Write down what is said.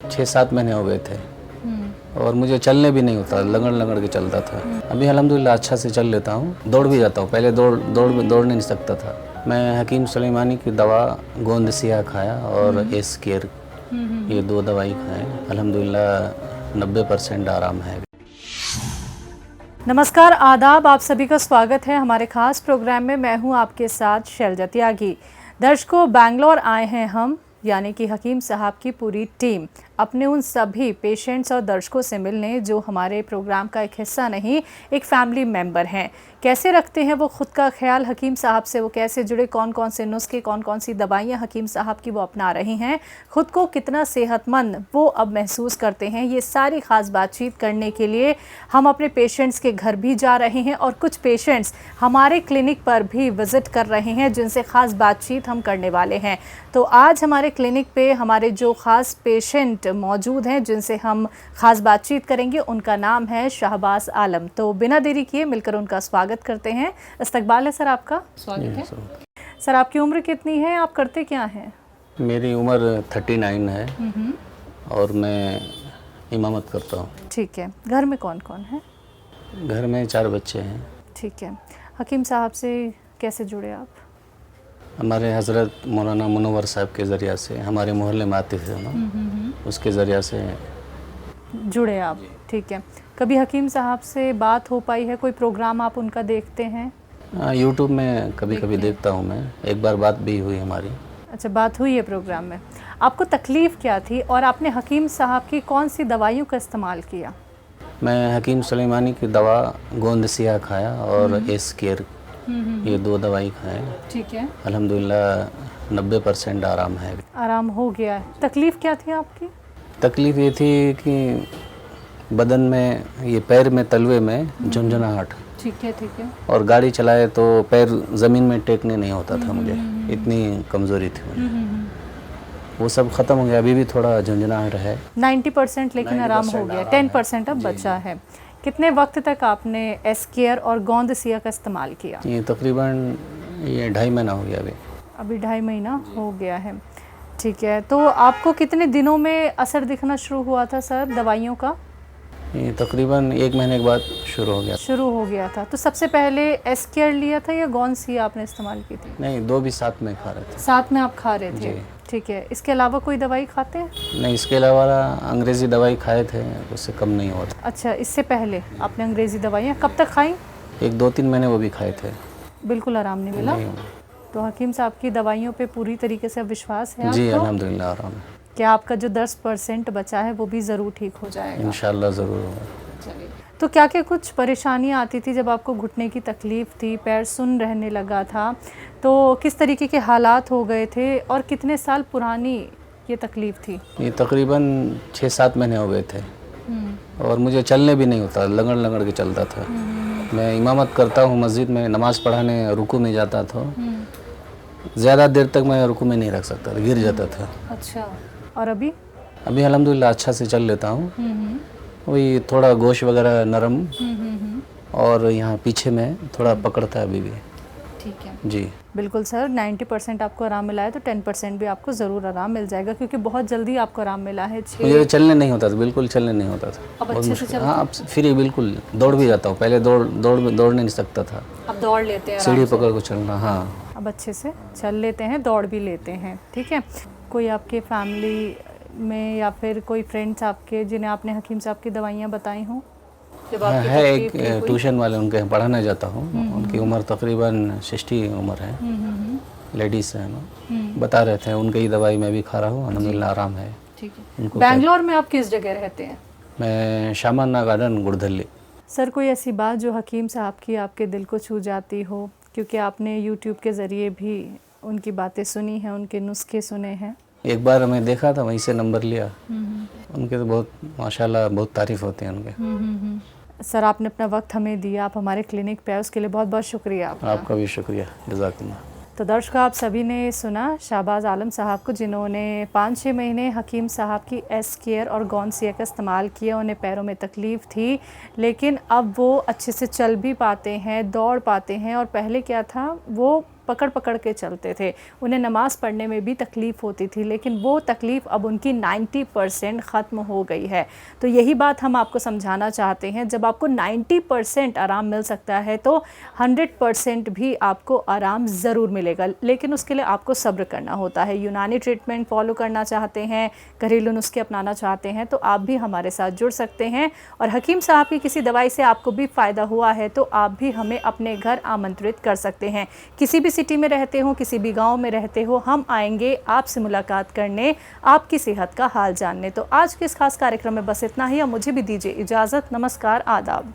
6-7 महीने हो गए थे और मुझे चलने भी नहीं होता, लगड़ लगड़ के चलता था। अभी अल्हम्दुलिल्लाह अच्छा से चल लेता हूँ, दौड़ भी जाता हूँ। पहले दौड़ नहीं सकता था। मैं हकीम सुलेमानी की दवा गोंद सिया खाया और एस केयर, ये 2 दवाई खाएं। अल्हम्दुलिल्लाह 90% आराम है। नमस्कार, आदाब, आप सभी का स्वागत है हमारे खास प्रोग्राम में। मैं हूं आपके साथ शैलजा त्यागी। दर्शकों, बैंगलोर आए हैं हम, यानी कि हकीम साहब की पूरी टीम, अपने उन सभी पेशेंट्स और दर्शकों से मिलने जो हमारे प्रोग्राम का एक हिस्सा नहीं, एक फैमिली मेंबर हैं। कैसे रखते हैं वो खुद का ख्याल, हकीम साहब से वो कैसे जुड़े, कौन कौन से नुस्खे, कौन कौन सी दवाइयाँ हकीम साहब की वो अपना रही हैं, खुद को कितना सेहतमंद वो अब महसूस करते हैं, ये सारी ख़ास बातचीत करने के लिए हम अपने पेशेंट्स के घर भी जा रहे हैं और कुछ पेशेंट्स हमारे क्लिनिक पर भी विज़िट कर रहे हैं जिनसे ख़ास बातचीत हम करने वाले हैं। तो आज हमारे क्लिनिक पे हमारे जो ख़ास पेशेंट मौजूद हैं जिनसे हम ख़ास बातचीत करेंगे, उनका नाम है शहबाज आलम। तो बिना देरी किए मिलकर उनका स्वागत करते हैं। इस्तकबाल है सर, आपका स्वागत है। सर, आपकी उम्र कितनी है, आप करते क्या हैं? मेरी उम्र 39 है और मैं इमामत करता हूँ। ठीक है। घर में कौन कौन है? घर में 4 बच्चे हैं। ठीक है। हकीम साहब से कैसे जुड़े आप? हमारे हज़रत मौलाना मुनव्वर साहब के ज़रिया से, हमारे मोहल्ले में आते थे ना, उसके ज़रिया से जुड़े आप। ठीक है। कभी हकीम साहब से बात हो पाई है? कोई प्रोग्राम आप उनका देखते हैं? यूट्यूब में कभी कभी देखता हूँ मैं। एक बार बात भी हुई हमारी। अच्छा, बात हुई है प्रोग्राम में। आपको तकलीफ़ क्या थी और आपने हकीम साहब की कौन सी दवाइयों का इस्तेमाल किया? मैं हकीम सुलेमानी की दवा गोंद सिया खाया और एस केयर, ये 2 दवाई खाएं। ठीक है। अल्हम्दुलिल्लाह 90% आराम है। आराम हो गया है। तकलीफ़ क्या थी आपकी? तकलीफ़ ये थी कि बदन में, ये पैर में, तलवे में झुंझुनाहट। ठीक है, ठीक है। और गाड़ी चलाए तो पैर ज़मीन में टेकने नहीं होता था मुझे, इतनी कमज़ोरी थी मुझे। वो सब ख़त्म हो गया। अभी भी थोड़ा झुंझुनाहट है। 90% लेकिन आराम हो गया, 10% अब बचा है। कितने वक्त तक आपने एस केयर और गोंद सिया का इस्तेमाल किया? ये तकरीबन 2.5 महीना हो गया। अभी 2.5 महीना हो गया है। ठीक है। तो आपको कितने दिनों में असर दिखना शुरू हुआ था सर दवाइयों का? ये तकरीबन 1 महीने के बाद शुरू हो गया था। तो सबसे पहले एस केयर लिया था या गोंद सिया आपने इस्तेमाल की थी? नहीं, 2 भी साथ में खा रहे थे। साथ में आप खा रहे थे? ठीक है। इसके अलावा कोई दवाई खाते हैं? नहीं, इसके अलावा अंग्रेज़ी दवाई खाए थे, उससे कम नहीं हुआ था। अच्छा, इससे पहले आपने अंग्रेज़ी दवाइयाँ कब तक खाई? 1-2-3 महीने वो भी खाए थे। बिल्कुल आराम नहीं मिला? तो हकीम साहब की दवाइयों पे पूरी तरीके से विश्वास है जी, आपको? अल्हम्दुलिल्लाह आराम है। क्या आपका जो 10% बचा है वो भी ज़रूर ठीक हो जाएगा? इंशाल्लाह ज़रूर होगा। चलिए। तो क्या क्या कुछ परेशानियाँ आती थी जब आपको घुटने की तकलीफ़ थी, पैर सुन्न रहने लगा था, तो किस तरीके के हालात हो गए थे और कितने साल पुरानी ये तकलीफ़ थी? ये तकरीबन 6-7 महीने हो गए थे और मुझे चलने भी नहीं होता, लगड़ लगड़ के चलता था। मैं इमामत करता हूँ मस्जिद में, नमाज़ पढ़ाने रुकू में जाता था। ज़्यादा देर तक मैं रुकू में नहीं रख सकता था, गिर जाता था। अच्छा। और अभी? अभी अल्हम्दुलिल्लाह अच्छा से चल लेता हूँ। वही थोड़ा गोश वगैरह नरम और यहाँ पीछे में थोड़ा पकड़ता है अभी भी। ठीक है जी। बिल्कुल सर, 90% आपको आराम मिला है तो 10% भी आपको ज़रूर आराम मिल जाएगा, क्योंकि बहुत जल्दी आपको आराम मिला है। मुझे चलने नहीं होता था, बिल्कुल चलने नहीं होता था। अब अच्छे से चलते? हाँ, अब फिर बिल्कुल दौड़ भी जाता हूँ। पहले दौड़ नहीं सकता था। अब दौड़ लेते हैं? सीढ़ी पकड़ को चलना। हाँ, अब अच्छे से चल लेते हैं, दौड़ भी लेते हैं। ठीक है। कोई आपके फैमिली में या फिर कोई फ्रेंड्स आपके जिन्हें आपने हकीम साहब की दवाइयाँ बताई हों? है एक ट्यूशन वाले, उनके पढ़ाने जाता हूँ। उनकी उम्र तकरीबन 60 उम्र है, लेडीज़ है ना। बता रहे थे उनकी ही दवाई मैं भी खा रहा हूँ, अल्हम्दुलिल्लाह आराम है। ठीक है। बैंगलोर में आप किस जगह रहते हैं? मैं शामाना गार्डन, गुड़धल्ली। सर, कोई ऐसी बात जो हकीम साहब की आपके दिल को छू जाती हो, क्योंकि आपने यूट्यूब के ज़रिए भी उनकी बातें सुनी हैं, उनके नुस्खे सुने हैं? एक बार मैं देखा था, वहीं से नंबर लिया। उनके तो बहुत माशाल्लाह बहुत तारीफ़ होते हैं उनके। सर, आपने अपना वक्त हमें दिया, आप हमारे क्लिनिक पे आए, उसके लिए बहुत बहुत शुक्रिया आपका भी शुक्रिया, जज़ाकल्लाह। तो दर्शकों, आप सभी ने सुना शहबाज आलम साहब को, जिन्होंने 5-6 महीने हकीम साहब की एस केयर और गोंद सिया का इस्तेमाल किया। उन्हें पैरों में तकलीफ़ थी, लेकिन अब वो अच्छे से चल भी पाते हैं, दौड़ पाते हैं। और पहले क्या था, वो पकड़ पकड़ के चलते थे, उन्हें नमाज पढ़ने में भी तकलीफ़ होती थी, लेकिन वो तकलीफ़ अब उनकी 90% ख़त्म हो गई है। तो यही बात हम आपको समझाना चाहते हैं, जब आपको 90% आराम मिल सकता है तो 100% भी आपको आराम ज़रूर मिलेगा, लेकिन उसके लिए आपको सब्र करना होता है। यूनानी ट्रीटमेंट फॉलो करना चाहते हैं, घरेलू नुस्खे अपनाना चाहते हैं तो आप भी हमारे साथ जुड़ सकते हैं। और हकीम साहब की किसी दवाई से आपको भी फ़ायदा हुआ है तो आप भी हमें अपने घर आमंत्रित कर सकते हैं। किसी भी सिटी में रहते हो, किसी भी गांव में रहते हो, हम आएंगे आपसे मुलाकात करने, आपकी सेहत का हाल जानने। तो आज के इस खास कार्यक्रम में बस इतना ही। अब मुझे भी दीजिए इजाज़त। नमस्कार, आदाब।